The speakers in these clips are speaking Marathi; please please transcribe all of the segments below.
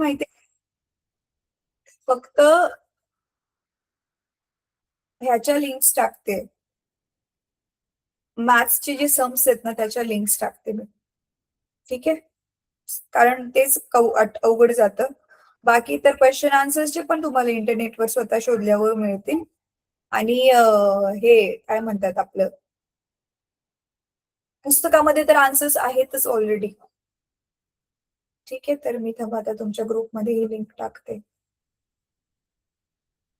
माहितीये, फक्त ह्याच्या लिंक्स टाकते, मॅथ्सचे जे सम्स आहेत ना त्याच्या लिंक्स टाकते मी. ठीक आहे, कारण तेच अवघड जातं. बाकी तर क्वेश्चन आन्सर्सचे पण तुम्हाला इंटरनेटवर स्वतः शोधल्यावर मिळतील. आणि हे काय म्हणतात आपलं, पुस्तकामध्ये तर आन्सर्स आहेतच ऑलरेडी. ठीक आहे, तर मी थांबा आता तुमच्या ग्रुपमध्ये ही लिंक टाकते.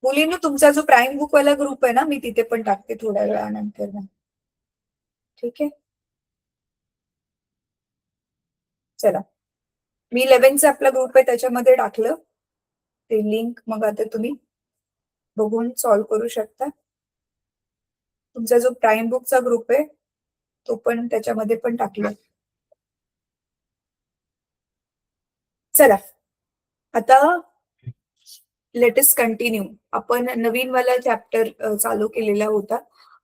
मुलींनो, तुमचा जो प्राईम बुक वाला ग्रुप आहे ना, मी तिथे पण टाकते थोड्या वेळानंतर ना. ठीक आहे, चला मी 11चा आपला ग्रुप आहे त्याच्यामध्ये टाकलं ते लिंक. मग आता तुम्ही बघून सॉल्व्ह करू शकता. तुमचा जो प्राईम बुकचा ग्रुप आहे तो पण त्याच्यामध्ये पण टाकला. चला आता लेटेस्ट कंटिन्यू. आपण नवीन वाला चॅप्टर चालू केलेला होता.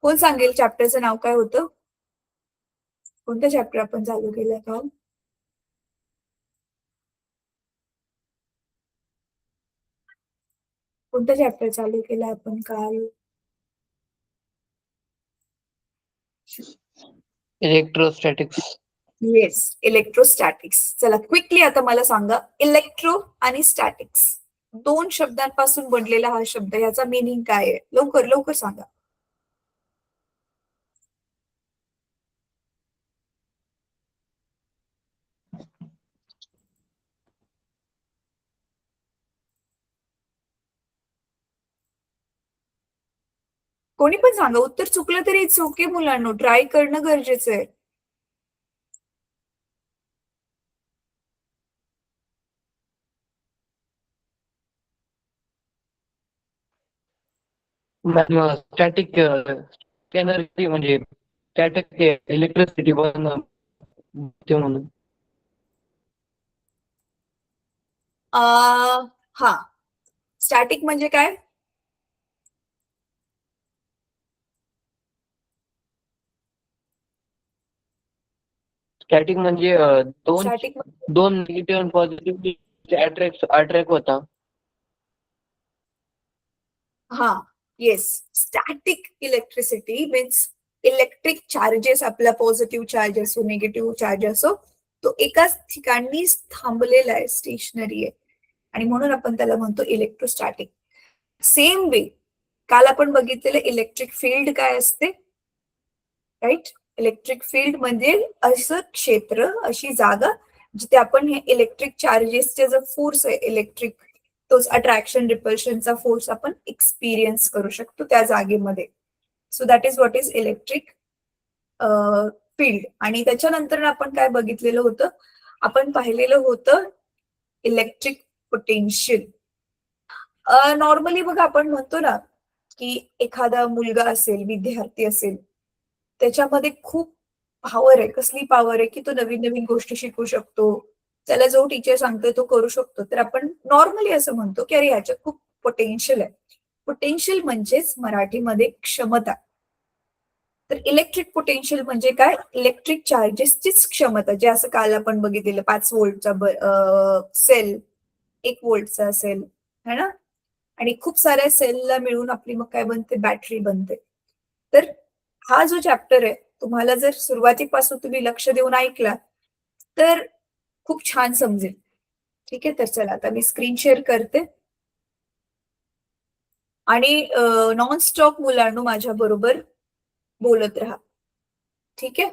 कोण सांगेल चॅप्टरचं नाव काय होतं? कोणतं चॅप्टर आपण चालू केलं का? कोणतं चॅप्टर चालू केलं आपण काल? इलेक्ट्रोस्टॅटिक्स. Yes, electrostatics. चला क्विकली आता मला सांगा, इलेक्ट्रो आणि स्टॅटिक्स दोन शब्दांपासून बनलेला हा शब्द, याचा मीनिंग काय आहे? लवकर लवकर सांगा. कोणी पण सांगा, उत्तर चुकलं तरी इट्स ओके मुलांनो, ट्राय करणं गरजेचं आहे. स्टॅटिक एनर्जी म्हणजे स्टॅटिक इलेक्ट्रिसिटी म्हणून. हा, स्टॅटिक म्हणजे काय? स्टॅटिक म्हणजे स्टॅटिक दोन निगेटिव्ह आणि पॉझिटिव्ह अट्रॅक्ट होता. हा, yes, static electricity means electric charges, आपला पॉझिटिव्ह चार्ज असो निगेटिव्ह चार्ज असो, तो एकाच ठिकाणी थांबलेला आहे, स्टेशनरी आहे, आणि म्हणून आपण त्याला म्हणतो इलेक्ट्रोस्टॅटिक. सेम वे काल आपण बघितलेलं इलेक्ट्रिक फील्ड काय असते, राईट? इलेक्ट्रिक फील्ड म्हणजे असं क्षेत्र, अशी जागा जिथे आपण हे इलेक्ट्रिक चार्जेसचे जो फोर्स आहे इलेक्ट्रिक, तोच अट्रॅक्शन रिपल्शनचा फोर्स आपण एक्सपिरियन्स करू शकतो त्या जागेमध्ये. So that is what is electric field. आणि त्याच्यानंतर आपण काय बघितलेलं होतं, आपण पाहिलेलं होतं इलेक्ट्रिक पोटेन्शियल. नॉर्मली बघा आपण म्हणतो ना की एखादा मुलगा असेल, विद्यार्थी असेल, त्याच्यामध्ये खूप पॉवर आहे. कसली पॉवर आहे की तो नवीन नवीन गोष्टी शिकू शकतो, त्याला जो टीचर सांगतोय तो करू शकतो. तर आपण नॉर्मली असं म्हणतो की अरे ह्याच्यात खूप पोटेन्शियल आहे. पोटेन्शियल म्हणजेच मराठीमध्ये क्षमता. तर इलेक्ट्रिक पोटेन्शियल म्हणजे काय? इलेक्ट्रिक चार्जेसचीच क्षमता. जे असं काल आपण बघितलेलं 5 व्होल्टचा सेल 1 व्होल्टचा असेल, है ना, आणि खूप साऱ्या सेलला मिळून आपली मग काय बनते? बॅटरी बनते. तर हा जो चॅप्टर आहे, तुम्हाला जर सुरुवातीपासून तुम्ही लक्ष देऊन ऐकला तर खूप छान समजेल. ठीक आहे, तर चला आता मी स्क्रीन शेअर करते आणि नॉन स्टॉप मुलांनो माझ्या बरोबर बोलत राहा. ठीक आहे,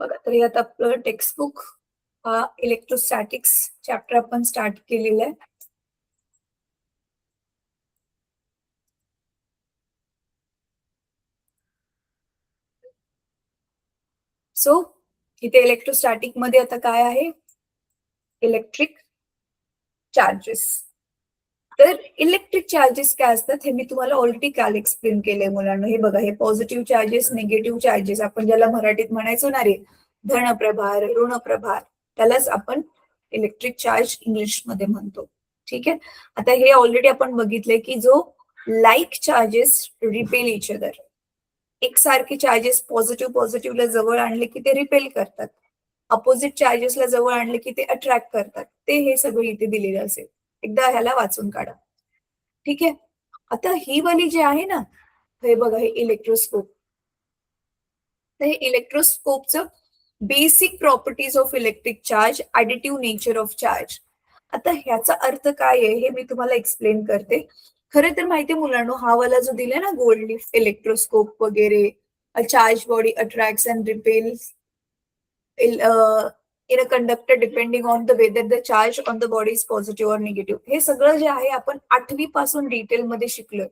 बघा. तर यात आपलं टेक्स्टबुक हा इलेक्ट्रोस्टॅटिक्स चॅप्टर आपण स्टार्ट केलेला आहे. सो इथे इलेक्ट्रोस्टॅटिक मध्ये आता काय आहे? Electric charges. तर इलेक्ट्रिक चार्जेस काय असतात हे मी तुम्हाला ऑलरेडी काल एक्सप्लेन केलंय मुलांना. हे बघा, हे पॉझिटिव्ह चार्जेस, निगेटिव्ह चार्जेस, आपण ज्याला मराठीत म्हणायचो ना रे धन प्रभार, ऋण प्रभार, त्यालाच आपण इलेक्ट्रिक चार्ज इंग्लिश मध्ये म्हणतो. ठीक आहे. आता हे ऑलरेडी आपण बघितलंय की जो like charges repel each other, एकसारखे चार्जेस पॉझिटिव्हला जवळ आणले की ते रिपेल करतात, अपोजिट चार्जेसला जवळ आणले की ते अट्रॅक्ट करतात. ते हे सगळं इथे दिलेलं असेल. एकदा ह्याला वाचून काढा. ठीक आहे. आता ही वाली जी आहे ना, हे बघा, हे इलेक्ट्रोस्कोप. तर हे इलेक्ट्रोस्कोपचं basic properties of electric charge, additive nature of charge. आता ह्याचा अर्थ काय आहे हे मी तुम्हाला एक्सप्लेन करते. खरं तर माहितीये मुलांनो, हा वाला जो दिलाय ना गोल्ड लिफ इलेक्ट्रोस्कोप वगैरे, a charge body attracts and repels in a conductor depending on the whether the charge on the body is positive or negative. हे सगळं जे आहे आपण 8वी पासून डिटेल मध्ये शिकलोय.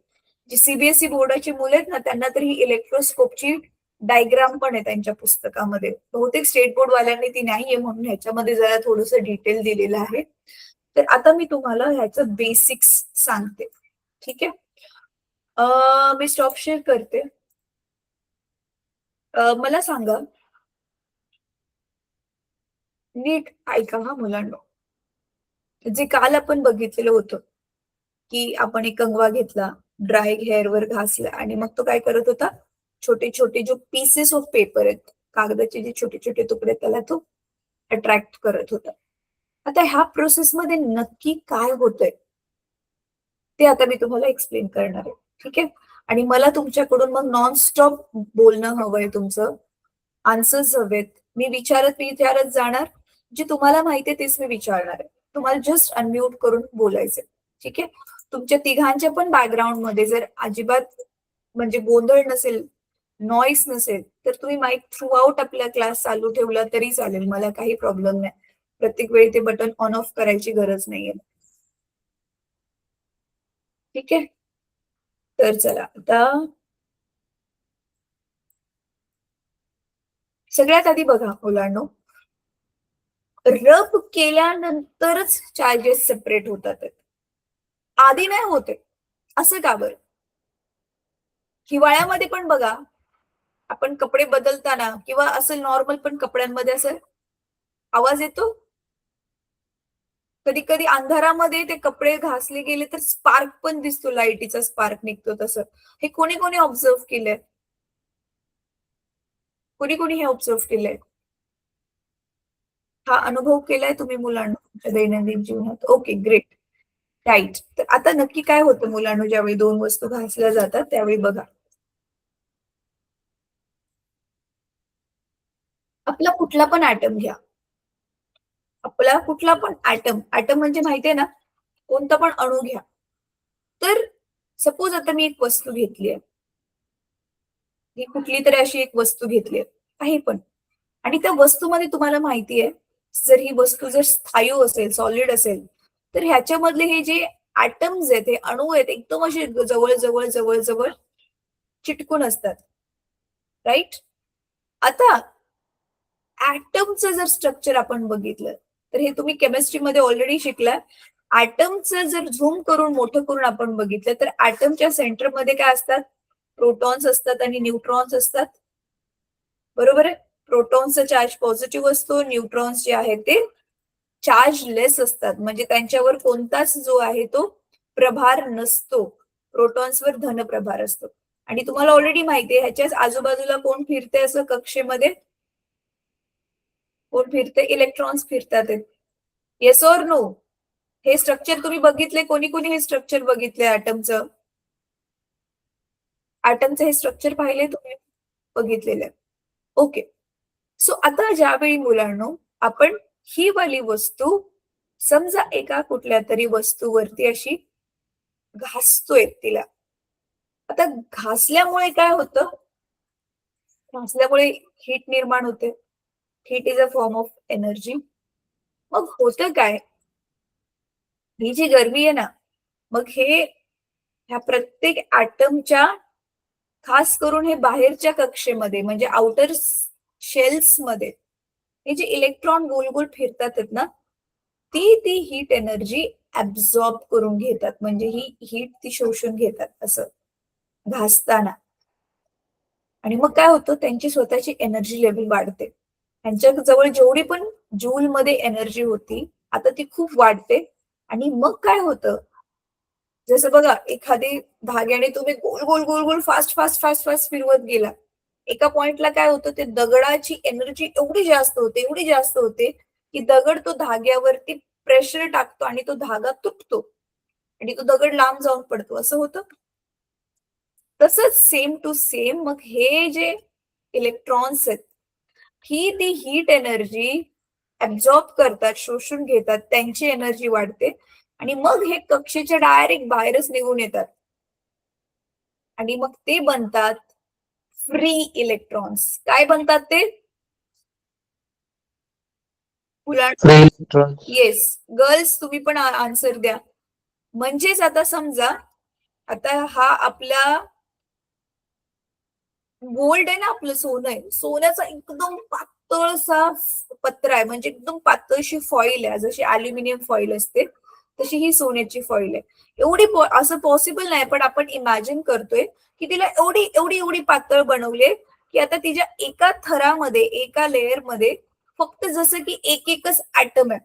जी सीबीएसई बोर्डाची मुलं आहेत ना, त्यांना तर ही इलेक्ट्रोस्कोपची डायग्राम पण आहे त्यांच्या पुस्तकामध्ये. बहुतेक स्टेट बोर्ड वाल्यांनी ती नाहीये म्हणून ह्याच्यामध्ये जरा थोडंसं डिटेल दिलेलं आहे. तर आता मी तुम्हाला ह्याचं बेसिक्स सांगते. ठीक आहे. मी स्टॉप शेअर करते. मला सांगा, नीट ऐका हा मुलांनो, जे काल आपण बघितलेलं होतं की आपण एक कंगवा घेतला, ड्राय हेअरवर घासला आणि मग तो काय करत होता, छोटे छोटे जो पीसेस ऑफ पेपर आहेत, कागदाचे जे छोटे छोटे तुकडे, त्याला तो अट्रॅक्ट करत होता. आता ह्या प्रोसेसमध्ये नक्की काय होतंय ते आता मी तुम्हाला एक्सप्लेन करणार आहे. ठीक आहे. आणि मला तुमच्याकडून मग नॉनस्टॉप बोलणं हवंय, तुमचं आन्सर्स हवेत. मी विचारत जाणार, जे तुम्हाला माहितीये तेच मी विचारणार आहे. तुम्हाला जस्ट अनम्यूट करून बोलायचंय. ठीक आहे. तुमच्या तिघांच्या पण बॅकग्राऊंड मध्ये जर अजिबात म्हणजे गोंधळ नसेल, नॉईस नसेल, तर तुम्ही माईक थ्रू आउट आपला क्लास चालू ठेवला तरी चालेल, मला काही प्रॉब्लेम नाही. प्रत्येक वेळी ते बटन ऑन ऑफ करायची गरज नाहीये. ठीक आहे. तर चला, आता सगळ्यात आधी बघा मुलांनो, रब केल्यानंतरच चार्जेस सेपरेट होतात, आधी नाही होते. असं का बरं? हिवाळ्यामध्ये पण बघा, आपण कपडे बदलताना किंवा असं नॉर्मल पण कपड्यांमध्ये असं आवाज येतो. कधी कधी अंधारामध्ये ते कपडे घासले गेले तर स्पार्क पण दिसतो, लाईटीचा स्पार्क निघतो तसं. हे कोणी कोणी ऑब्झर्व केलंय? कोणी कोणी हे ऑब्झर्व केलंय? हा अनुभव केलाय तुम्ही मुलांना तुमच्या दैनंदिन जीवनात? Okay, great. राईट. तर आता नक्की काय होतं मुलांना, ज्यावेळी दोन वस्तू घासल्या जातात त्यावेळी बघा, आपला कुठला पण ऍटम घ्या, आपला कुठला पण ऍटम, ऍटम म्हणजे माहितीये ना, कोणता पण अणू घ्या. तर सपोज आता मी एक वस्तू घेतलीये, ही कुठली तरी अशी एक वस्तू घेतलीये, काही पण, आणि त्या वस्तूमध्ये तुम्हाला माहितीये, जर ही वस्तू जर स्थायू असेल, सॉलिड असेल, तर ह्याच्यामधले हे जे ऍटम्स आहेत, हे अणू आहेत, एकदम असे जवळ जवळ जवळ जवळ चिटकून असतात. राईट. आता ऍटमचं जर स्ट्रक्चर आपण बघितलं, तर हे तुम्ही केमिस्ट्रीमध्ये ऑलरेडी शिकला. ऍटमचं जर झूम करून मोठं करून आपण बघितलं, तर ऍटमच्या सेंटरमध्ये काय असतात? प्रोटॉन्स असतात आणि न्यूट्रॉन्स असतात. बरोबर आहे. प्रोटॉन्सचा चार्ज पॉझिटिव्ह असतो, न्यूट्रॉन्स जे आहेत ते चार्ज लेस असतात, म्हणजे त्यांच्यावर कोणताच जो आहे तो प्रभार नसतो. प्रोटॉन्सवर धन प्रभार असतो. आणि तुम्हाला ऑलरेडी माहितीये, ह्याच्याच आजूबाजूला कोण फिरते असं कक्षेमध्ये? कोण फिरते? इलेक्ट्रॉन्स फिरतात. Yes or no? हे स्ट्रक्चर तुम्ही बघितले? कोणी कोणी हे स्ट्रक्चर बघितले ऍटमचं? ऍटमचं हे स्ट्रक्चर पाहिले तुम्ही? बघितलेलं. ओके. सो आता ज्यावेळी मुलांनो आपण ही वाली वस्तू समजा एका कुठल्या तरी वस्तूवरती अशी घासतोय तिला, आता घासल्यामुळे काय होतं? घासल्यामुळे हीट निर्माण होते. Heat is a form of energy. मग होतं काय? ही जी गरमी आहे ना, मग हे ह्या प्रत्येक ऍटमच्या, खास करून हे बाहेरच्या कक्षेमध्ये म्हणजे आउटर शेल्स मध्ये, हे जे इलेक्ट्रॉन गोल गोल फिरतात ना, ती हीट एनर्जी ऍब्झॉर्ब करून घेतात, म्हणजे ही हीट ती शोषून घेतात असं घासताना. आणि मग काय होतं? त्यांची स्वतःची एनर्जी लेवल वाढते. यांच्या जवळ जेवढी पण जूल मध्ये एनर्जी होती आता ती खूप वाढते आणि मग काय होतं, जसं बघा एखादी धाग्याने तुम्ही गोल गोल गोल गोल फास्ट फास्ट फास्ट फास्ट फिरवत गेला, एका पॉइंटला काय होतं, ते दगडाची एनर्जी एवढी जास्त होते की दगड तो धाग्यावरती प्रेशर टाकतो आणि तो धागा तुटतो आणि तो दगड लांब जाऊन पडतो, असं होतं. तसंच सेम टू सेम मग हे जे इलेक्ट्रॉन्स आहेत, ही ती हीट एनर्जी ऍब्झॉर्ब करतात, शोषून घेतात, त्यांची एनर्जी वाढते आणि मग हे कक्षेच्या डायरेक्ट बाहेरच निघून येतात आणि मग ते बनतात फ्री इलेक्ट्रॉन्स. काय बनतात ते? Free electrons. येस, गर्ल्स तुम्ही पण आन्सर द्या. म्हणजेच आता समजा, आता हा आपला गोल्ड आहे ना, आपलं सोनं आहे, सोन्याचा एकदम पातळसा पत्रा आहे, म्हणजे एकदम पातळशी फॉईल आहे, जशी अल्युमिनियम फॉईल असते तशी ही सोन्याची फॉईल आहे. एवढी असं पॉसिबल नाही, पण आपण इमॅजिन करतोय की तिला एवढी एवढी एवढी पातळ बनवले की आता तिच्या एका थरामध्ये, एका लेअर मध्ये फक्त जसं की एक एकच ऍटम आहे.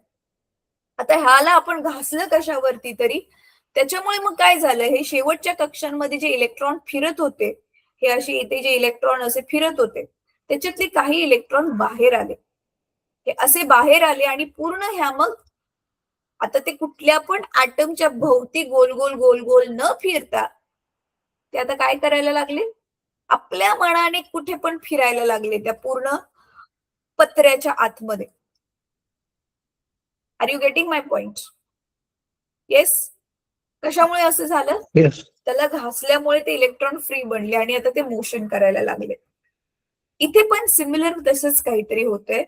आता ह्याला आपण घासलं कशावरती तरी, त्याच्यामुळे मग काय झालं, हे शेवटच्या कक्षांमध्ये जे इलेक्ट्रॉन फिरत होते, हे असे इथे जे इलेक्ट्रॉन असे फिरत होते, त्याच्यातले काही इलेक्ट्रॉन बाहेर आले. हे असे बाहेर आले आणि पूर्ण ह्या मग आता ते कुठल्या पण ऍटमच्या भोवती गोल गोल गोल गोल न फिरता ते आता काय करायला लागले, आपल्या मनाने कुठे पण फिरायला लागले त्या पूर्ण पत्र्याच्या आतमध्ये. Are you getting my point? Yes. कशामुळे असं झालं? Yes. त्याला घासल्यामुळे ते इलेक्ट्रॉन फ्री बनले आणि आता ते मोशन करायला लागले. इथे पण सिमिलर तसंच काहीतरी होतंय.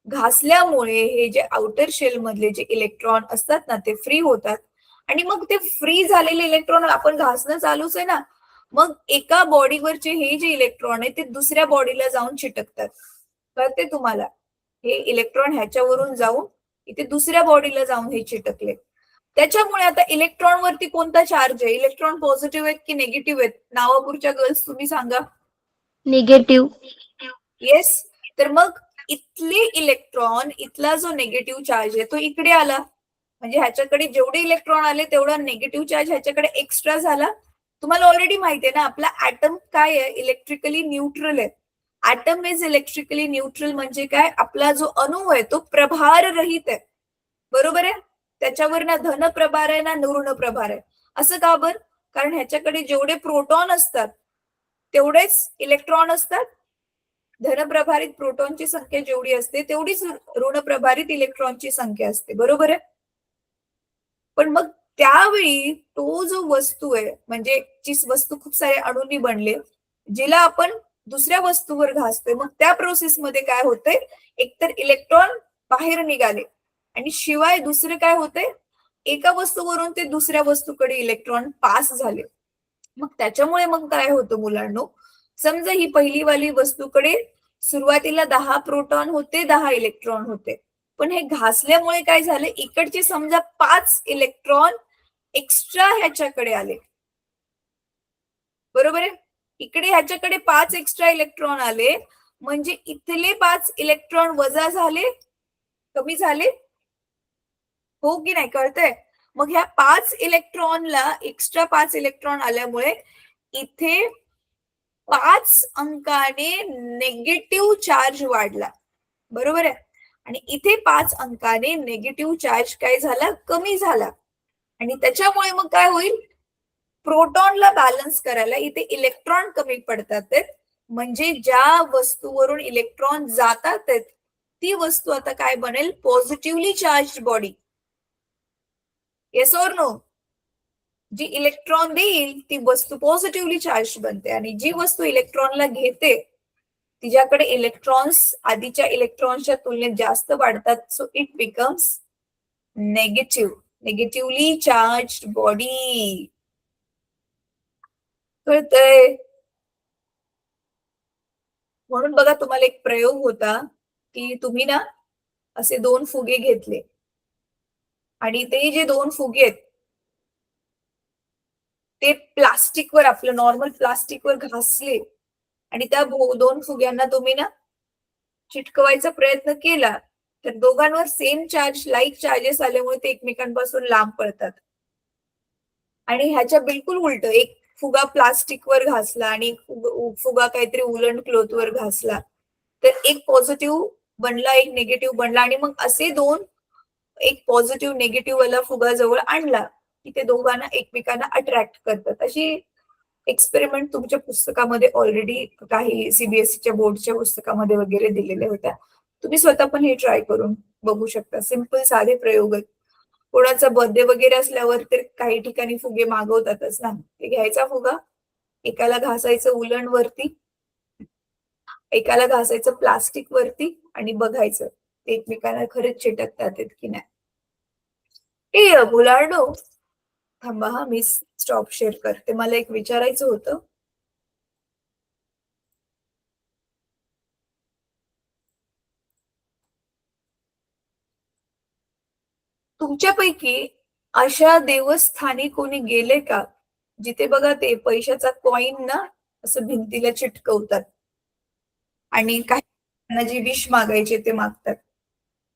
घासल्यामुळे हे जे आउटर शेल मधले जे इलेक्ट्रॉन असतात ना, ते फ्री होतात आणि मग ते फ्री झालेले इलेक्ट्रॉन आपण घासणं चालूच आहे ना, मग एका बॉडीवरचे हे जे इलेक्ट्रॉन आहे ते दुसऱ्या बॉडीला जाऊन चिटकतात. कळते तुम्हाला? हे इलेक्ट्रॉन ह्याच्यावरून जाऊन इथे दुसऱ्या बॉडीला जाऊन हे चिटकले. त्याच्यामुळे आता इलेक्ट्रॉन वरती कोणता चार्ज आहे? इलेक्ट्रॉन पॉझिटिव्ह आहेत की निगेटिव्ह आहेत? नावापूरच्या गर्ल्स तुम्ही सांगा. निगेटिव्ह. येस. तर मग इथले इलेक्ट्रॉन, इथला जो निगेटिव्ह चार्ज आहे तो इकडे आला, म्हणजे ह्याच्याकडे जेवढे इलेक्ट्रॉन आले तेवढा निगेटिव्ह चार्ज ह्याच्याकडे एक्स्ट्रा झाला. तुम्हाला ऑलरेडी माहिती आहे ना, आपला ऍटम काय आहे, इलेक्ट्रिकली न्यूट्रल आहे. ऍटम इज इलेक्ट्रिकली न्यूट्रल म्हणजे काय, आपला जो अणू आहे तो प्रभार रहित आहे, बरोबर आहे. त्याच्यावर ना धन प्रभार आहे ना ऋण प्रभार आहे. असं का बर? कारण ह्याच्याकडे जेवढे प्रोटॉन असतात तेवढेच इलेक्ट्रॉन असतात. धनप्रभारित प्रोटॉनची संख्या जेवढी असते तेवढीच ऋणप्रभारित इलेक्ट्रॉनची संख्या असते, बरोबर आहे. पण मग त्यावेळी तो जो वस्तू आहे, म्हणजे जी वस्तू खूप साऱ्या अणूंनी बनले, जिला आपण दुसऱ्या वस्तूवर घासतोय, मग त्या प्रोसेसमध्ये काय होतंय, एकतर इलेक्ट्रॉन बाहेर निघाले आणि शिवाय दुसरं काय होतंय, एका वस्तूवरून ते दुसऱ्या वस्तूकडे इलेक्ट्रॉन पास झाले. मग त्याच्यामुळे मग काय होतं मुलांनो, समजा ही पहिली वाली वस्तूकडे सुरुवातीला 10 प्रोटॉन होते, 10 इलेक्ट्रॉन होते, पण हे घासल्यामुळे काय झाले, इकडचे समजा 5 इलेक्ट्रॉन एक्स्ट्रा ह्याच्याकडे आले, बरोबर आहे. इकडे ह्याच्याकडे 5 एक्स्ट्रा इलेक्ट्रॉन आले, म्हणजे इथले 5 इलेक्ट्रॉन वजा झाले, कमी झाले, हो की नाही, कळतंय. मग ह्या 5 इलेक्ट्रॉनला एक्स्ट्रा 5 इलेक्ट्रॉन आल्यामुळे इथे 5 अंकाने निगेटिव्ह चार्ज वाढला, बरोबर आहे. आणि इथे 5 अंकाने निगेटिव्ह चार्ज काय झाला, कमी झाला. आणि त्याच्यामुळे मग काय होईल, प्रोटॉनला बॅलन्स करायला इथे इलेक्ट्रॉन कमी पडतात, म्हणजे ज्या वस्तूवरून इलेक्ट्रॉन जातात ती वस्तू आता काय बनेल, positively charge body. Yes or no? जी इलेक्ट्रॉन देईल ती वस्तू पॉझिटिव्हली चार्ज बनते आणि जी वस्तू इलेक्ट्रॉनला घेते तिच्याकडे इलेक्ट्रॉन्स आधीच्या इलेक्ट्रॉन्सच्या तुलनेत जास्त वाढतात, so it becomes negatively charge body. कळतंय? म्हणून बघा, तुम्हाला एक प्रयोग होता की तुम्ही ना असे 2 फुगे घेतले आणि ते जे 2 फुगे आहेत ते प्लास्टिकवर, आपलं नॉर्मल प्लास्टिकवर घासले आणि त्या 2 फुग्यांना तुम्ही ना चिटकवायचा प्रयत्न केला तर दोघांवर सेम चार्ज लाईक चार्जेस आल्यामुळे ते एकमेकांपासून लांब पळतात. आणि ह्याच्या बिलकुल उलट, एक फुगा प्लास्टिकवर घासला आणि फुगा काहीतरी उलन क्लोथवर घासला तर एक पॉझिटिव्ह बनला एक निगेटिव्ह बनला आणि मग असे दोन, एक पॉझिटिव्ह निगेटिव्ह वाला फुगा जवळ आणला की ते दोघांना एकमेकांना अट्रॅक्ट करतात. अशी एक्सपेरिमेंट तुमच्या पुस्तकामध्ये ऑलरेडी काही सीबीएसईच्या बोर्डच्या पुस्तकामध्ये वगैरे दिलेल्या होत्या. तुम्ही स्वतः पण हे ट्राय करून बघू शकता. सिंपल साधे प्रयोग आहेत. कोणाचा बर्थडे वगैरे असल्यावर तर काही ठिकाणी फुगे मागवतातच ना. ते घ्यायचा फुगा, एकाला घासायचं उलन वरती, एकाला घासायचं प्लास्टिक वरती आणि बघायचं ते एकमेकांना खरंच चिटकतात आहेत की नाही. मुलांनो, थांबा हा, मी स्टॉप शेअर करते. मला एक विचारायचं होतं. तुमच्यापैकी अशा देवस्थानी कोणी गेले का जिथे बघा ते पैशाचा कॉइन ना असं भिंतीला चिटकवतात आणि काही जी विश मागायचे ते मागतात.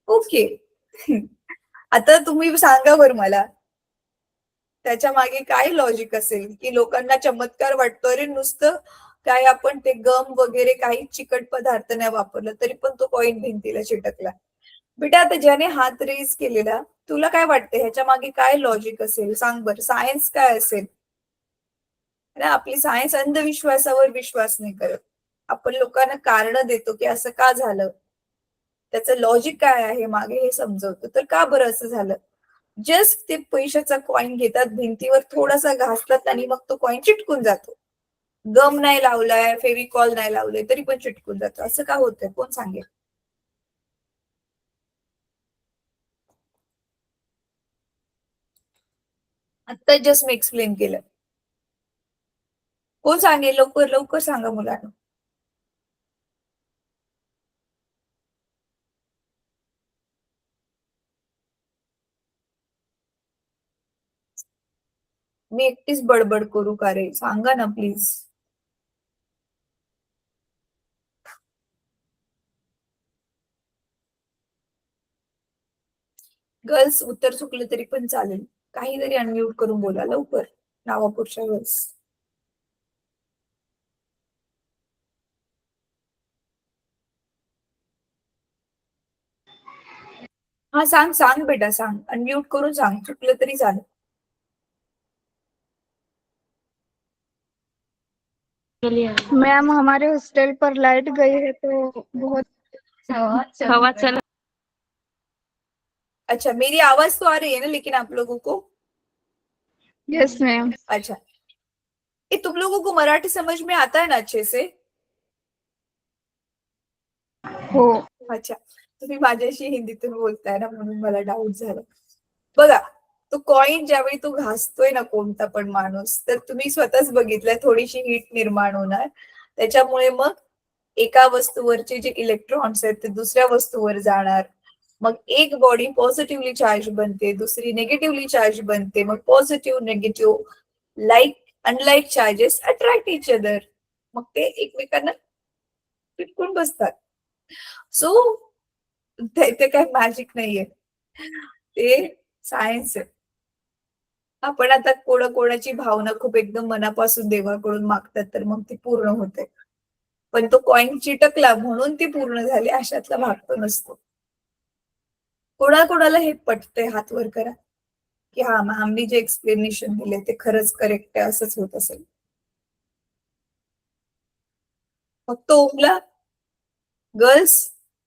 ओके. आता तुम्ही सांगा बरं मला, त्याच्या मागे काय लॉजिक असेल की लोकांना चमत्कार वाटतो, अरे नुसतं काय आपण ते गम वगैरे काही चिकट पदार्थ नाही वापरलं तरी पण तो कॉइन भिंतीला चिटकला. बेटा आता ज्याने हात रेज केलेला, तुला काय वाटतं ह्याच्या मागे काय लॉजिक असेल सांग बरं, सायन्स काय असेल? आपली सायन्स अंधविश्वासावर विश्वास नाही करत. आपण लोकांना कारण देतो की असं का झालं, त्याचं लॉजिक काय आहे मागे हे समजवतो. तर का बरं असं झालं? जस्ट ते पैशाचा कॉइन घेतात, भिंतीवर थोडासा घासतात आणि मग तो कॉइन चिटकून जातो. गम नाही लावलाय, फेविकॉल नाही लावलंय तरी पण चिटकून जातो. असं का होतंय कोण सांगेल? आता जस्ट मी एक्सप्लेन केलं. कोण सांगेल? लवकर लवकर सांगा मुलांना. मी एकटीच बडबड करू का रे? सांगा ना प्लीज. गर्ल्स उत्तर चुकलं तरी पण चालेल, काहीतरी अनम्यूट करून बोला लवकर. नावापुरच्या गर्ल्स. हा सांग सांग बेटा सांग, अनम्यूट करून सांग, चुकलं तरी चालेल. मैम हमारे हॉस्टल पर लाइट गई है तो बहुत हवा चल। अच्छा, मेरी आवाज तो आ रही है ना लेकिन आप लोगों को? Yes ma'am. अच्छा, ये तुम लोगों को मराठी समझ में आता है ना अच्छे से? हो। अच्छा, तुम्ही माझ्याशी हिंदीतून बोलताय ना म्हणून मला डाऊट झाला. बघा, तो कॉइन ज्यावेळी तो घासतोय ना कोणता पण माणूस, तर तुम्ही स्वतःच बघितलंय थोडीशी हीट निर्माण होणार. त्याच्यामुळे मग एका वस्तूवरचे जे इलेक्ट्रॉन्स आहेत ते दुसऱ्या वस्तूवर जाणार. मग एक बॉडी पॉझिटिव्हली चार्ज बनते, दुसरी निगेटिव्हली चार्ज बनते. मग positive negative like unlike charges attract each other. मग ते एकमेकांना चिटकून बसतात. सो ते काय मॅजिक नाहीये, ते सायन्स आहे. आपण आता कोणाची भावना खूप एकदम मनापासून देवाकडून मागतात तर मग ती पूर्ण होते. पण तो कॉइन चिटकला म्हणून ती पूर्ण झाली अशातला भाग तो नसतो. कोणाकोणाला हे पटतंय हात वर करा की हा आम्ही जे एक्सप्लेनेशन दिले ते खरंच करेक्ट आहे, असंच होत असेल. फक्त ओमला, गर्ल्स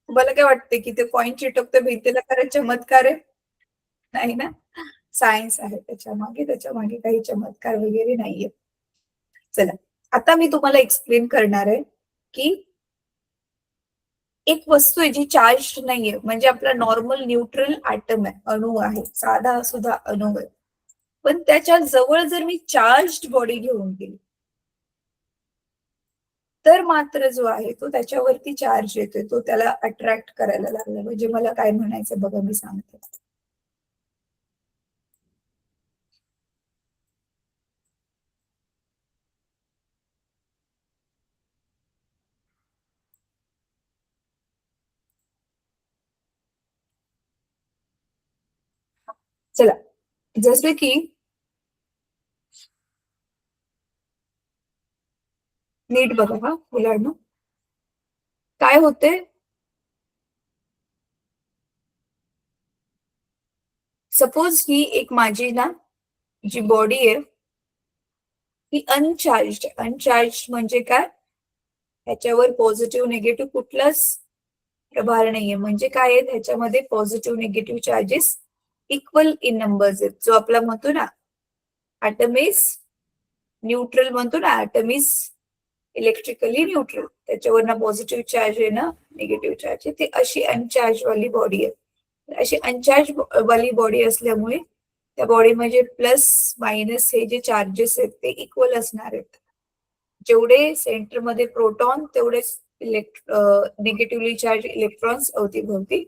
तुम्हाला काय वाटते की ते कॉइन चिटकतं भिंतीला खरंच चमत्कार आहे? नाही ना, सायन्स आहे त्याच्या मागे काही चमत्कार वगैरे नाहीये. चला, आता मी तुम्हाला एक्सप्लेन करणार आहे की एक वस्तू आहे जी चार्ज नाहीये, म्हणजे आपला नॉर्मल न्यूट्रल ऍटम आहे, अणू आहे, साधा सुद्धा अणू आहे. पण त्याच्या जवळ जर मी चार्ज बॉडी घेऊन गेली तर मात्र जो आहे तो त्याच्यावरती चार्ज येतोय, तो त्याला अट्रॅक्ट करायला लागला. म्हणजे मला काय म्हणायचं बघा, मी सांगते. चला, जसं की नीट बघा हा मुलांनो, काय होते, सपोज ही एक माझी ना जी बॉडी आहे ही अनचार्ज म्हणजे काय, ह्याच्यावर पॉझिटिव्ह निगेटिव्ह कुठलाच प्रभार नाहीये. म्हणजे काय आहे, ह्याच्यामध्ये positive negative charges equal in numbers आहेत. जो आपला म्हणतो ना ॲटम इज न्यूट्रल, म्हणतो ना ॲटम इज इलेक्ट्रिकली न्यूट्रल, त्याच्यावर ना पॉझिटिव्ह चार्ज आहे ना निगेटिव्ह चार्ज आहे. ते अशी अनचार्ज वाली बॉडी आहे. अशी अनचार्ज वाली बॉडी असल्यामुळे त्या बॉडी म्हणजे प्लस मायनस हे जे चार्जेस आहेत ते इक्वल असणार आहेत. जेवढे सेंटरमध्ये प्रोटॉन तेवढेच निगेटिव्हली चार्ज इलेक्ट्रॉन्स अवतीभोवती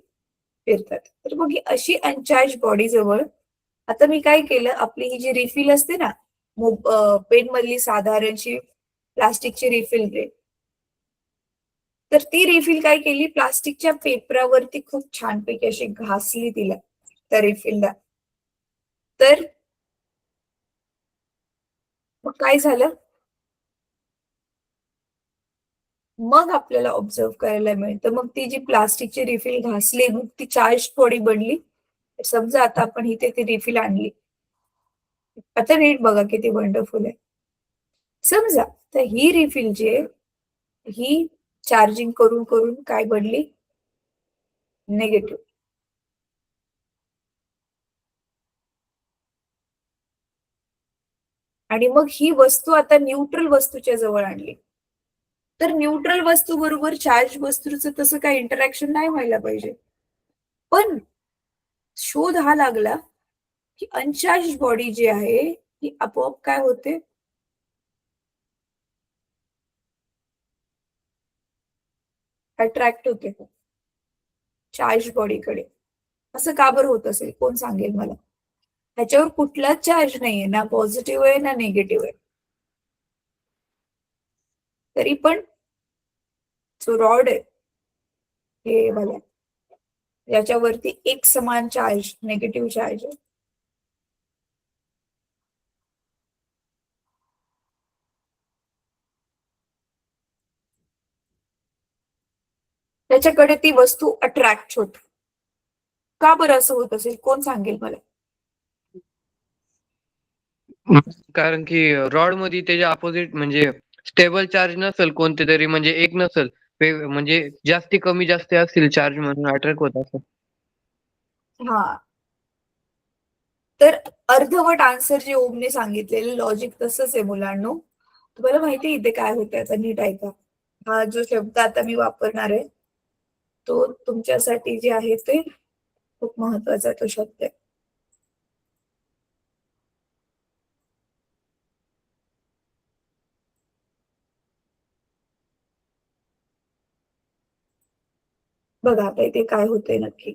फिरतात. तर मग ही अशी अनचार्ज बॉडी जवळ आता मी काय केलं, आपली ही जी रिफिल असते ना पेन मधली साधारणशी प्लास्टिकची रिफिल रे, तर ती रिफिल काय केली, प्लास्टिकच्या पेपरावरती खूप छानपैकी अशी घासली तिला त्या रिफिलला. तर मग काय झालं, मग आपल्याला ऑब्झर्व करायला मिळतं, मग ती जी प्लास्टिकची रिफिल घासली मग ती चार्ज बॉडी बनली. समजा आता आपण इथे ती रिफिल आणली, आता नीट बघा किती वंडरफुल आहे. समजा तर ही रिफिल जी आहे ही चार्जिंग करून करून काय बनली, निगेटिव्ह. आणि मग ही वस्तू आता न्यूट्रल वस्तूच्या जवळ आणली, तर न्यूट्रल वस्तू बरोबर चार्ज वस्तूचं तसं काही इंटरॅक्शन नाही व्हायला पाहिजे. पण शोध हा लागला की अनचार्ज बॉडी जी आहे ती आपोआप काय होते, अट्रॅक्ट होते चार्ज बॉडीकडे. असं का बरं होत असेल, कोण सांगेल मला. ह्याच्यावर कुठलाच चार्ज नाहीये, ना पॉझिटिव्ह आहे ना निगेटिव्ह आहे. तरी पण जो रॉड आहे हे मला याच्यावरती एक समान चार्ज निगेटिव्ह चार्ज आहे. त्याच्याकडे ती वस्तू अट्रॅक्ट होते. का बरं असं होत असेल, कोण सांगेल मला. कारण की रॉड मध्ये त्याच्या अपोजिट म्हणजे स्टेबल चार्ज नसेल कोणते तरी, म्हणजे एक नसेल, म्हणजे जास्ती कमी जास्ती असतील चार्ज म्हणून अट्रॅक्ट होत असं. हा, तर अर्धवट आन्सर जे ओमने सांगितलेलं लॉजिक तसंच आहे मुलांनो. तुम्हाला माहिती इथे काय होतंय, आता नीट ऐका. हा जो शब्द आता मी वापरणार आहे तो तुमच्यासाठी जे आहे ते खूप महत्वाचा तो शब्द आहे. बघा आता इथे काय होतंय नक्की.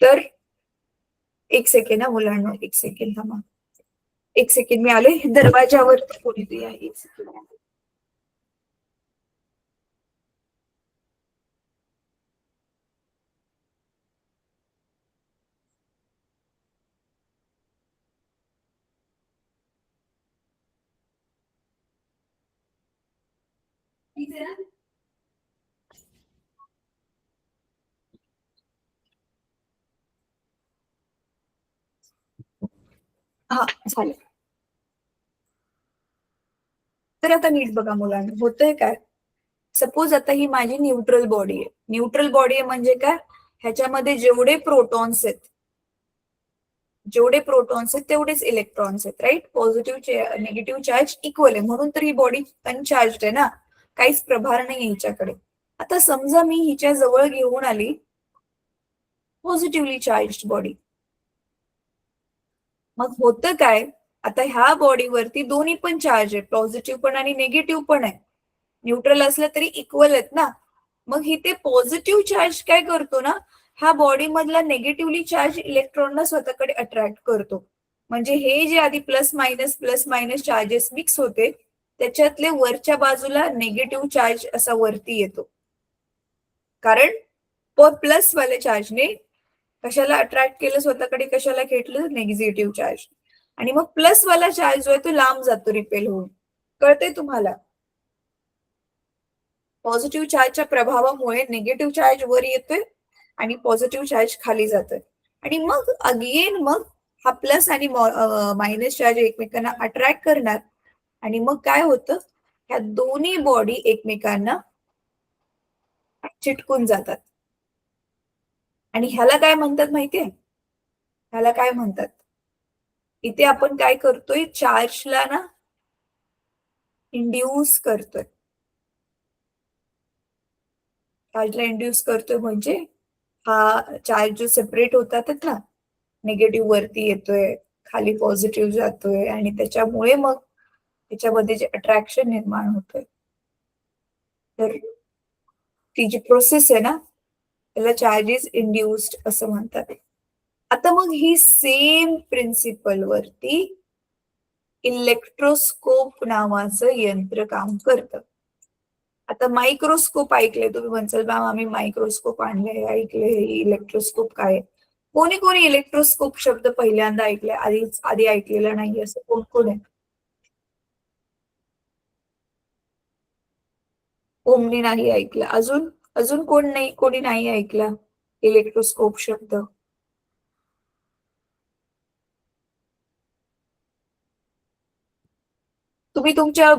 तर एक सेकंड हा मुलांनो, एक सेकंड थांबा, एक सेकंड मी आले, दरवाजावर कोणीतरी आहे, एक सेकंड. हा झालं. तर आता नीट बघा मुलांना, होतंय काय, सपोज आता ही माझी न्यूट्रल बॉडी आहे. न्यूट्रल बॉडी आहे म्हणजे काय, ह्याच्यामध्ये जेवढे प्रोटॉन्स आहेत तेवढेच इलेक्ट्रॉन्स आहेत, right. Positive negative charge equal आहे, म्हणून तर ही बॉडी अनचार्ज आहे ना, काहीच प्रभार नाही हिच्याकडे. आता समजा मी हिच्या जवळ घेऊन आली पॉझिटिव्हली चार्ज बॉडी, मग होतं काय, आता ह्या बॉडीवरती दोन्ही पण चार्ज आहे, पॉझिटिव्ह पण आणि निगेटिव्ह पण आहे. न्यूट्रल असलं तरी इक्वल आहेत ना. मग ही ते पॉझिटिव्ह चार्ज काय करतो ना, ह्या बॉडी मधला निगेटिव्हली चार्ज इलेक्ट्रॉनला स्वतःकडे अट्रॅक्ट करतो. म्हणजे हे जे आधी प्लस मायनस चार्जेस मिक्स होते त्याच्यातले वरच्या बाजूला निगेटिव्ह चार्ज असा वरती येतो, कारण प्लस वाल्या चार्जने कशाला अट्रॅक्ट केलं स्वतःकडे, कशाला घेतलं, निगेटिव्ह चार्ज. आणि मग प्लस वाला चार्ज जो आहे तो लांब जातो रिपेल होऊन. कळतंय तुम्हाला? पॉझिटिव्ह चार्जच्या प्रभावामुळे निगेटिव्ह चार्ज वर येतोय आणि पॉझिटिव्ह चार्ज खाली जातोय. आणि मग अगेन मग हा प्लस आणि मायनस चार्ज एकमेकांना अट्रॅक्ट करणार आणि मग काय होतं, ह्या दोन्ही बॉडी एकमेकांना चिटकून जातात. आणि ह्याला काय म्हणतात माहितीये? ह्याला काय म्हणतात? इथे आपण काय करतोय, चार्जला ना इंड्यूस करतोय. चार्जला इंड्यूस करतोय म्हणजे हा चार्ज जो सेपरेट होतात ना, निगेटिव्ह वरती येतोय, खाली पॉझिटिव्ह जातोय आणि त्याच्यामुळे मग त्याच्यामध्ये जे अट्रॅक्शन निर्माण होतोय. तर ती जी प्रोसेस आहे ना, त्याला चार्जेस इंड्युस्ड असं म्हणतात. आता मग ही सेम प्रिन्सिपल वरती इलेक्ट्रोस्कोप नावाचं यंत्र काम करतं. आता मायक्रोस्कोप ऐकले तुम्ही, म्हणसाल मॅम आम्ही मायक्रोस्कोप आणले, ऐकले, इलेक्ट्रोस्कोप काय? कोणी कोणी इलेक्ट्रोस्कोप शब्द पहिल्यांदा ऐकलाय, आधी ऐकलेला नाही असं कोण कोण आहे? ओमनी नाही ऐकलं. अजून अजून कोणी नाही ऐकला इलेक्ट्रोस्कोप शब्द? तुम्ही तुमच्या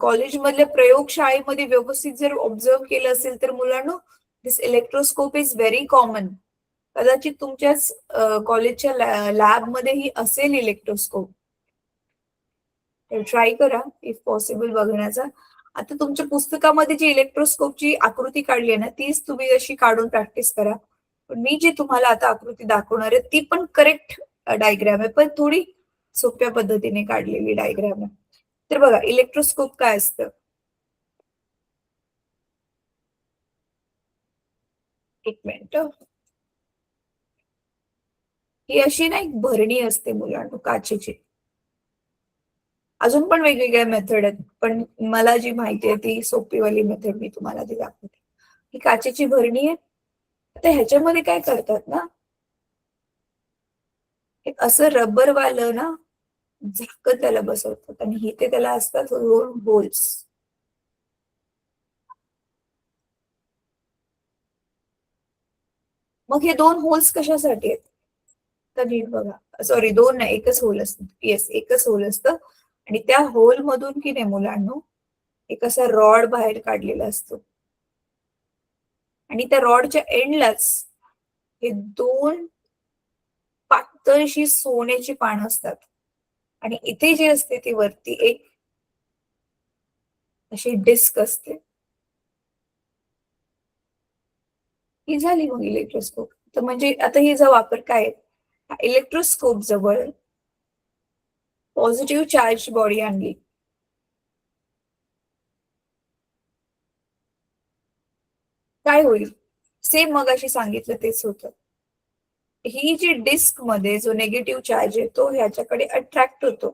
कॉलेजमधल्या प्रयोगशाळेमध्ये व्यवस्थित जर ऑब्झर्व केलं असेल तर मुलांनो, दिस इलेक्ट्रोस्कोप इज व्हेरी कॉमन. कदाचित तुमच्याच कॉलेजच्या लॅबमध्येही असेल इलेक्ट्रोस्कोप. ट्राय करा इफ पॉसिबल बघण्याचा. आता तुमच्या पुस्तकामध्ये जी इलेक्ट्रोस्कोपची आकृती काढली आहे ना, तीच तुम्ही अशी काढून प्रॅक्टिस करा. पण मी जी तुम्हाला आता आकृती दाखवणार आहे ती पण करेक्ट डायग्राम आहे, पण थोडी सोप्या पद्धतीने काढलेली डायग्राम आहे. तर बघा, इलेक्ट्रोस्कोप काय असतं? एक मिनिट. ही अशी ना एक भरणी असते मुलांना काचेची. अजून पण वेगवेगळ्या मेथड आहेत, पण मला जी माहिती आहे ती सोपीवाली मेथड मी तुम्हाला ती दाखवते. ही काचेची भरणी आहे. आता ह्याच्यामध्ये काय करतात ना, एक असं रबर वालं ना झाकण त्याला बसवतात आणि इथे त्याला असतात दोन होल्स. मग हे दोन होल्स कशासाठी आहेत? तर नीट बघा, सॉरी दोन नाही, एकच होल असतं. येस, एकच होल असतं आणि त्या होल मधून की नाही मुलांनो, एक असा रॉड बाहेर काढलेला असतो आणि त्या रॉडच्या एंडलाच हे दोन पातळशी सोन्याची पानं असतात आणि इथे जी असते ती वरती एक अशी डिस्क असते. ही झाली मग इलेक्ट्रोस्कोप. तर म्हणजे आता हिचा वापर काय? इलेक्ट्रोस्कोप जवळ पॉझिटिव्ह चार्ज बॉडी आणली, काय होईल? सेम मगाशी सांगितलं तेच होतं. ही जी डिस्क मध्ये जो निगेटिव्ह चार्ज येतो ह्याच्याकडे अट्रॅक्ट होतो.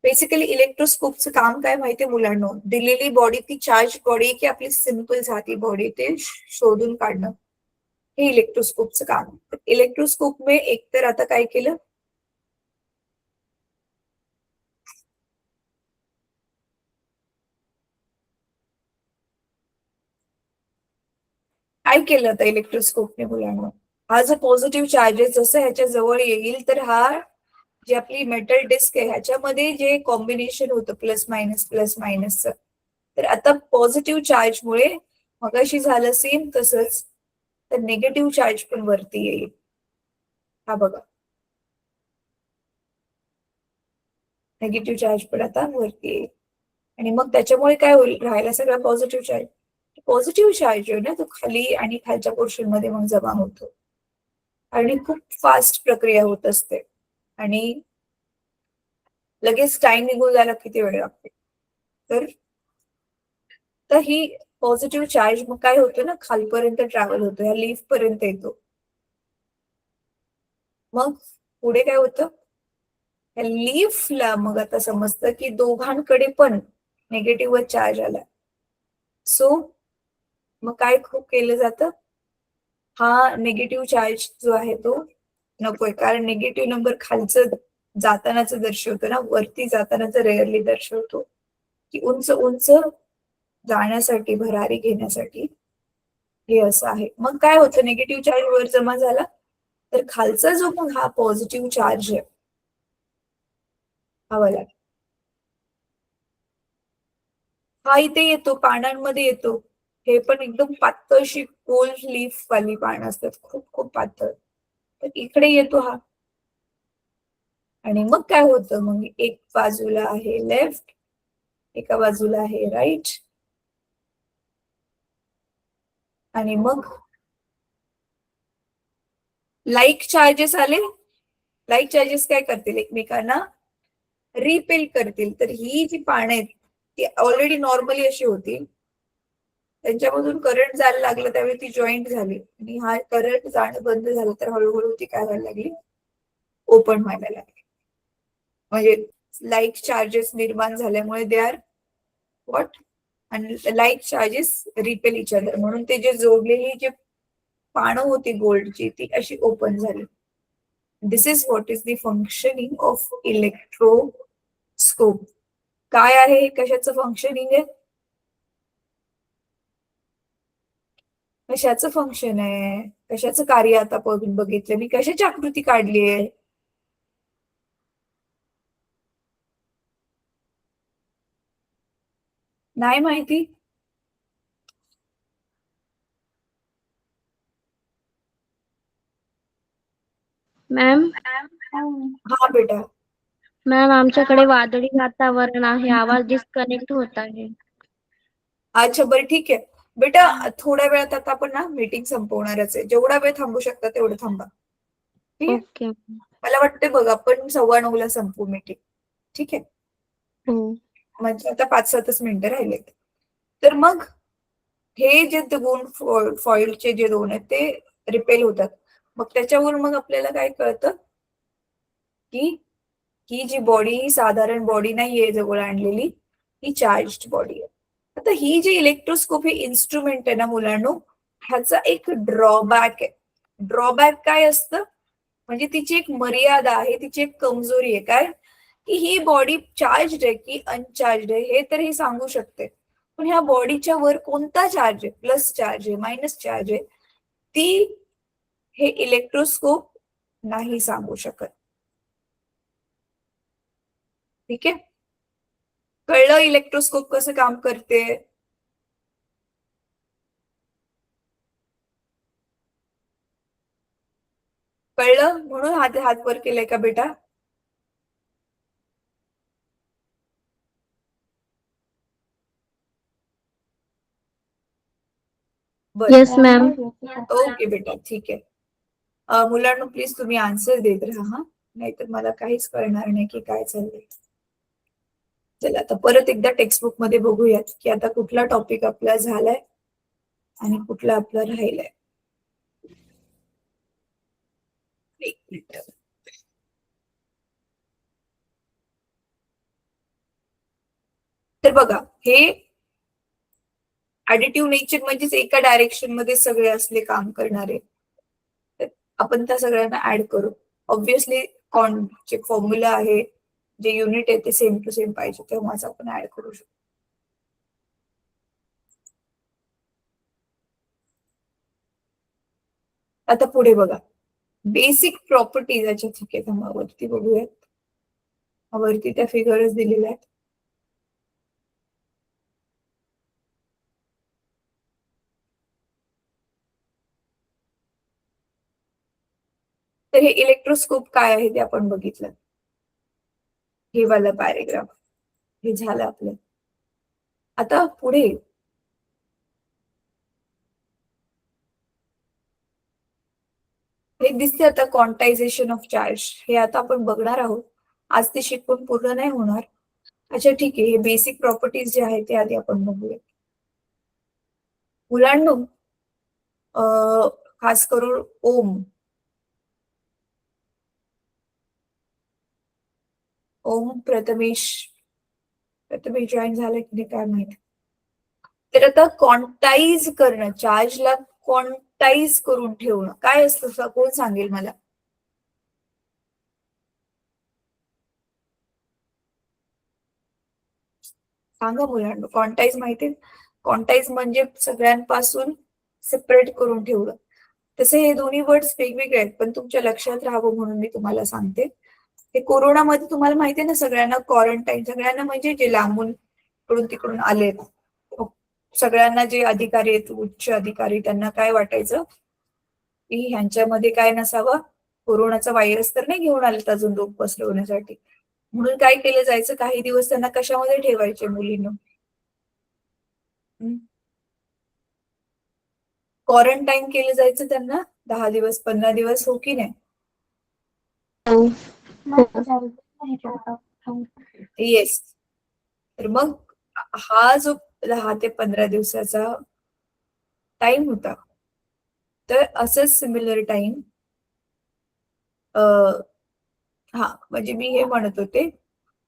बेसिकली इलेक्ट्रोस्कोपचं काम काय माहितीये मुलांनो? दिलेली बॉडी ती चार्ज बॉडी की आपली सिंपल साधी बॉडी ते शोधून काढणं, हे इलेक्ट्रोस्कोपचं काम. इलेक्ट्रोस्कोप ने एकतर आता काय केलं, काय केलं आता इलेक्ट्रोस्कोपने मुलांना? हा जो पॉझिटिव्ह चार्जेस जसं ह्याच्या जवळ येईल तर हा जी आपली मेटल डिस्क आहे ह्याच्यामध्ये जे कॉम्बिनेशन होतं प्लस मायनसचं, तर आता पॉझिटिव्ह चार्जमुळे मगाशी झालं सेम तसंच, तर निगेटिव्ह चार्ज पण वरती येईल. हा बघा, निगेटिव्ह चार्ज पण आता वरती येईल आणि मग त्याच्यामुळे काय होईल, राहायला सगळा पॉझिटिव्ह चार्ज. पॉझिटिव्ह चार्ज आहे ना तो खाली आणि खालच्या पोर्शन मध्ये मग जमा होतो आणि खूप फास्ट प्रक्रिया होत असते आणि लगेच टाइम निघून जायला किती वेळ लागते. तर तर ही पॉझिटिव्ह चार्ज मग काय होतं ना, खालपर्यंत ट्रॅव्हल होतो, ह्या लीफ पर्यंत येतो. मग पुढे काय होतं, ह्या लीफला मग आता समजतं की दोघांकडे पण निगेटिव्ह चार्ज आला. सो मग काय खूप केलं जातं, हा निगेटिव्ह चार्ज जो आहे तो नकोय, कारण निगेटिव्ह नंबर खालचं जातानाच दर्शवतो ना, वरती जातानाच रेअरली दर्शवतो, की उंच उंच जाण्यासाठी, भरारी घेण्यासाठी हे असं आहे. मग काय होतं, निगेटिव्ह चार्ज वर जमा झाला तर खालचा जो मग हा पॉझिटिव्ह चार्ज आहे हा वाला, हा इथे येतो, पानांमध्ये येतो. हे पण एकदम पातळशी गोल लीफ वाली पानं असतात, खूप खूप पातळ. तर इकडे येतो हा, आणि मग काय होतं, मग एक बाजूला आहे लेफ्ट, एका बाजूला आहे राईट, आणि मग लाईक चार्जेस आले. लाईक चार्जेस काय करतील, एकमेकांना रिपेल करतील. तर ही जी पानं आहेत ती ऑलरेडी नॉर्मली अशी होती, त्यांच्यामधून करंट जायला लागलं त्यावेळी ती जॉईंट झाली, आणि हा करंट जाणं बंद झालं तर हळूहळू ती काय व्हायला लागली, ओपन व्हायला लागली. म्हणजे लाईक चार्जेस निर्माण झाल्यामुळे दे आर व्हॉट, आणि like charges repel each other, म्हणून ते जे जोडलेली जे पानं होती गोल्डची ती अशी ओपन झाली. This is what is the functioning of electroscope. काय आहे हे, कशाचं फंक्शनिंग आहे, कशाचं फंक्शन आहे, कशाचं कार्य आता बघितलं मी, कशाची आकृती काढली आहे, नाही माहिती. मॅम हा बेटा, मॅम आमच्याकडे वादळी वातावरण आहे, आवाज डिस्कनेक्ट होत आहे. अच्छा बरं ठीक आहे बेटा, थोड्या वेळात आता आपण ना मीटिंग संपवणारच आहे, जेवढा वेळ थांबू शकता तेवढं थांबा, ठीक आहे. ओके. मला वाटतं बघ आपण 9:15 संपू मीटिंग, ठीक आहे. हो. म्हणजे आता 5-7 मिनिटं राहिलेत. तर मग हे जे दोन फॉइलचे जे दोन आहेत ते रिपेल होतात. मग त्याच्यावरून मग आपल्याला काय कळतं, की ही जी बॉडी ही साधारण बॉडी नाहीये जवळ आणलेली, ही चार्ज्ड बॉडी आहे. आता ही जी इलेक्ट्रोस्कोप हे इन्स्ट्रुमेंट आहे ना मुलांनो, ह्याचा एक ड्रॉबॅक आहे. ड्रॉबॅक काय असतं, म्हणजे तिची एक मर्यादा आहे, तिची एक कमजोरी आहे. काय, की ही बॉडी चार्ज आहे की अनचार्ज आहे हे तर ही सांगू शकते, पण ह्या बॉडीच्या वर कोणता चार्ज आहे, प्लस चार्ज आहे मायनस चार्ज आहे, ती हे इलेक्ट्रोस्कोप नाही सांगू शकत. ठीक आहे, कळलं इलेक्ट्रोस्कोप कसं काम करते. कळलं, म्हणून हात हात वर केलाय का बेटा. Yes ma'am. ओके बेटा, ठीक आहे. मुलांना प्लीज तुम्ही आन्सर देत राहा, नाहीतर मला काहीच कळणार नाही की काय चाललंय. चला आता परत एकदा टेक्स्टबुक मध्ये बघूयात की आता कुठला टॉपिक आपला झालाय आणि कुठला आपला राहिलाय. एक मिनिट. तर बघा, हे ऍडिटिव्ह नेचर म्हणजेच एका डायरेक्शन मध्ये सगळे असले काम करणारे, तर आपण त्या सगळ्यांना ऍड करू. ऑब्व्हियसली जे फॉर्म्युला आहे, जे युनिट आहे ते सेम टू सेम पाहिजे, तेव्हाच आपण ऍड करू शकतो. आता पुढे बघा, बेसिक प्रॉपर्टीज. अच्छा ठीक आहे, थांबा वरती बघूयात. वरती त्या फिगर्स दिलेल्या आहेत. तर हे इलेक्ट्रोस्कोप काय आहे ते आपण बघितलं, हे वाला पॅरेग्राफ हे झालं आपलं. आता पुढे हे दिसते आता क्वांटायझेशन ऑफ चार्ज, हे आता आपण बघणार आहोत. आज ते शिकवून पूर्ण नाही होणार. अच्छा ठीक आहे, हे बेसिक प्रॉपर्टीज जे आहे ते आधी आपण बघूया. मुलांनो, खास करून ओम प्रथमेश जॉईन झालं की नाही काय माहिती. तर आता क्वांटाईज करणं, चार्जला क्वांटाईज करून ठेवणं काय असतं कोण सांगेल मला? सांगा मुलांना. क्वांटाईज माहिती? क्वांटाईज म्हणजे सगळ्यांपासून सेपरेट करून ठेवलं. तसे हे दोन्ही वर्ड्स वेगवेगळे आहेत, पण तुमच्या लक्षात राहावं म्हणून मी तुम्हाला सांगते. हे कोरोनामध्ये तुम्हाला माहिती आहे ना, सगळ्यांना क्वारंटाईन, सगळ्यांना म्हणजे जे लांबून इकडून तिकडून आलेत, सगळ्यांना जे अधिकारी आहेत, उच्च अधिकारी, त्यांना काय वाटायचं की ह्यांच्यामध्ये काय नसावं, कोरोनाचा व्हायरस तर नाही घेऊन आलेत अजून लोक पसरवण्यासाठी. म्हणून काय केलं जायचं, काही दिवस त्यांना कशामध्ये ठेवायचे मुलींना? क्वारंटाईन केलं जायचं त्यांना 10 दिवस 15 दिवस, हो की नाही? येस. तर मग हा जो 10 ते 15 दिवसाचा टाइम होता, तर असंच सिमिलर टाइम हा म्हणजे मी हे म्हणत होते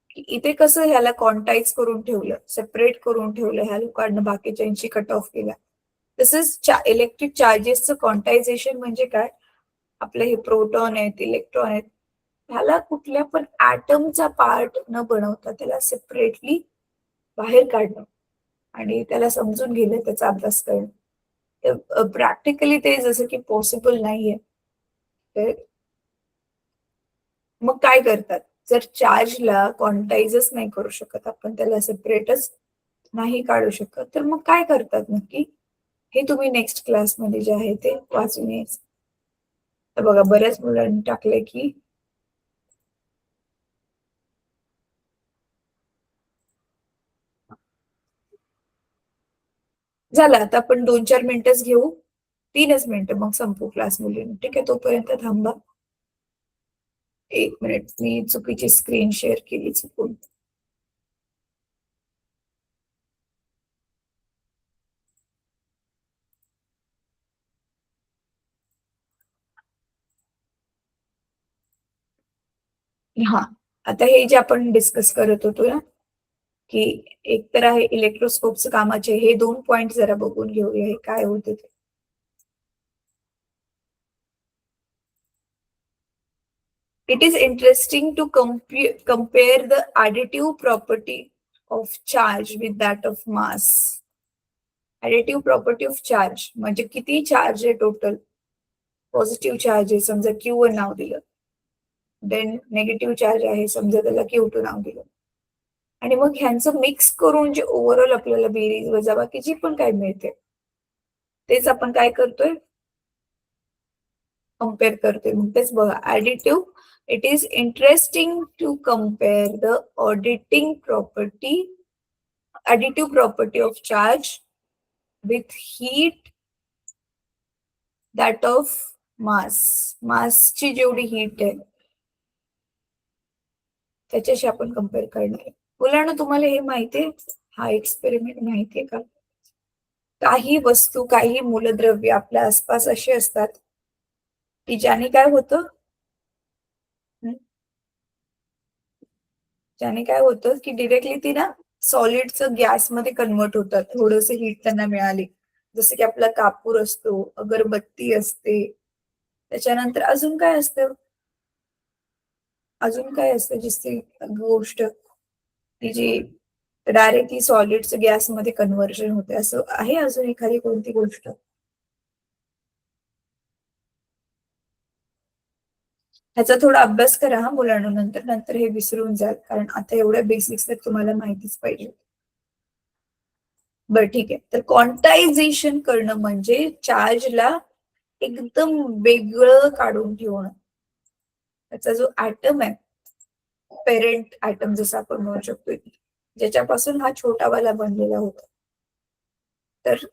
की इथे कसं ह्याला क्वांटाईज करून ठेवलं, सेपरेट करून ठेवलं, ह्या लोकांना बाकीच्यांशी कट ऑफ केला. तसंच इलेक्ट्रिक चार्जेसचं क्वांटायझेशन म्हणजे काय, आपले हे प्रोटॉन आहेत, इलेक्ट्रॉन आहेत, ह्याला कुठल्या पण ऍटमचा पार्ट न बनवता त्याला सेपरेटली बाहेर काढणं आणि त्याला समजून घेणं, त्याचा अभ्यास करणं. प्रॅक्टिकली ते जसं की पॉसिबल नाहीये. तर मग काय करतात, जर चार्जला क्वांटाईजच नाही करू शकत आपण, त्याला सेपरेटच नाही काढू शकत, तर मग काय करतात नक्की, हे तुम्ही नेक्स्ट क्लासमध्ये जे आहे ते वाचून यायचं. तर बघा बऱ्याच मुलांनी टाकलंय की झालं, आता आपण 2-4 मिनिटच घेऊ, 3च मिनिटं मग संपू क्लास मुलींनी. ठीक आहे, तोपर्यंत थांबा. 1 मिनिट, मी चुकीची स्क्रीन शेअर केली चुकून. हा, आता हे जे आपण डिस्कस करत होतो ना, की एक तर आहे इलेक्ट्रोस्कोपचे कामाचे, हे 2 पॉइंट जरा बघून घेऊया हे काय होते ते. It is interesting to compare the additive property of charge with that of mass. Additive property of charge म्हणजे किती चार्ज आहे टोटल. पॉझिटिव्ह चार्ज आहे समजा Q1 नाव दिलं, देन नेगेटिव्ह चार्ज आहे समजा त्याला Q2 नाव दिलं, आणि मग ह्यांचं मिक्स करून जे ओव्हरऑल आपल्याला बेरीज वजाबाकी जी पण काय मिळते, तेच आपण काय करतोय, कम्पेअर करतोय. मग तेच बघा, additive, it is interesting to compare the additive property of charge with heat that of mass. मासची जेवढी हीट आहे त्याच्याशी आपण कम्पेअर करणार आहे. मुलांना तुम्हाला हे माहितीये, हा एक्सपेरिमेंट माहितीये का? काही वस्तू, काही मूलद्रव्य आपल्या आसपास असे असतात की ज्याने काय होतं, ज्याने काय होतं की डिरेक्टली ती ना सॉलिडचं गॅसमध्ये कन्वर्ट होतात, थोडंसं हीट त्यांना मिळाली. जसं की आपला कापूर असतो, अगरबत्ती असते, त्याच्यानंतर अजून काय असतं, अजून काय असतं जिसची गोष्ट ती जी डायरेक्टली सॉलिडचं गॅसमध्ये कन्व्हर्जन होते, असं आहे अजून एखादी कोणती गोष्ट? ह्याचा थोडा अभ्यास करा हा मुलांना, नंतर नंतर हे विसरून जाल, कारण आता एवढ्या बेसिक्स तर तुम्हाला माहितीच पाहिजे. बरं ठीक आहे, तर क्वांटायझेशन करणं म्हणजे चार्जला एकदम वेगळं काढून ठेवणं. त्याचा जो ऍटम आहे, पेरेंट ऍटम जसं आपण म्हणू शकतो, ज्याच्यापासून हा छोटावाला बनलेला होता, तर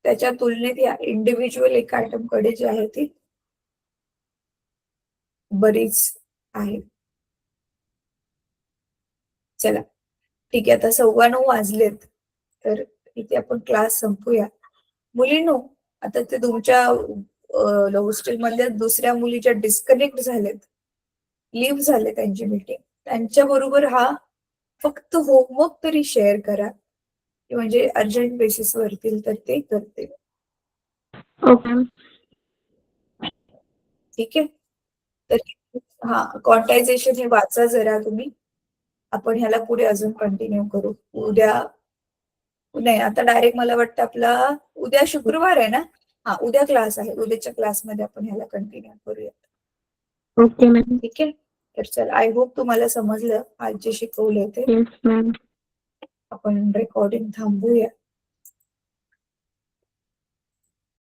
त्याच्या तुलनेत या इंडिव्हिज्युअल एका ऍटम कडे जे आहे ती बरीच आहे. चला ठीक आहे, आता 9:15 वाजलेत, तर इथे आपण क्लास संपूया. मुलींनो, आता ते तुमच्या हॉस्टेल मधल्या दुसऱ्या मुलीच्या डिस्कनेक्ट झालेत, लिव्ह झाले त्यांची मीटिंग, त्यांच्या बरोबर हा फक्त होमवर्क तरी शेअर करा, म्हणजे अर्जंट बेसिस वरतील तर ते करते. Okay ma'am. ठीक आहे. तर हा क्वांटायझेशन हे वाचा जरा तुम्ही. आपण ह्याला पुढे अजून कंटिन्यू करू. उद्या नाही, आता डायरेक्ट मला वाटतं आपला उद्या शुक्रवार आहे ना. हा, उद्या क्लास आहे. उद्याच्या क्लासमध्ये आपण ह्याला कंटिन्यू करूया. Okay ma'am. ठीक आहे. तर चल, आय होप तुम्हाला समजलं आज जे शिकवलंय ते. Yes ma'am. आपण रेकॉर्डिंग थांबवूया.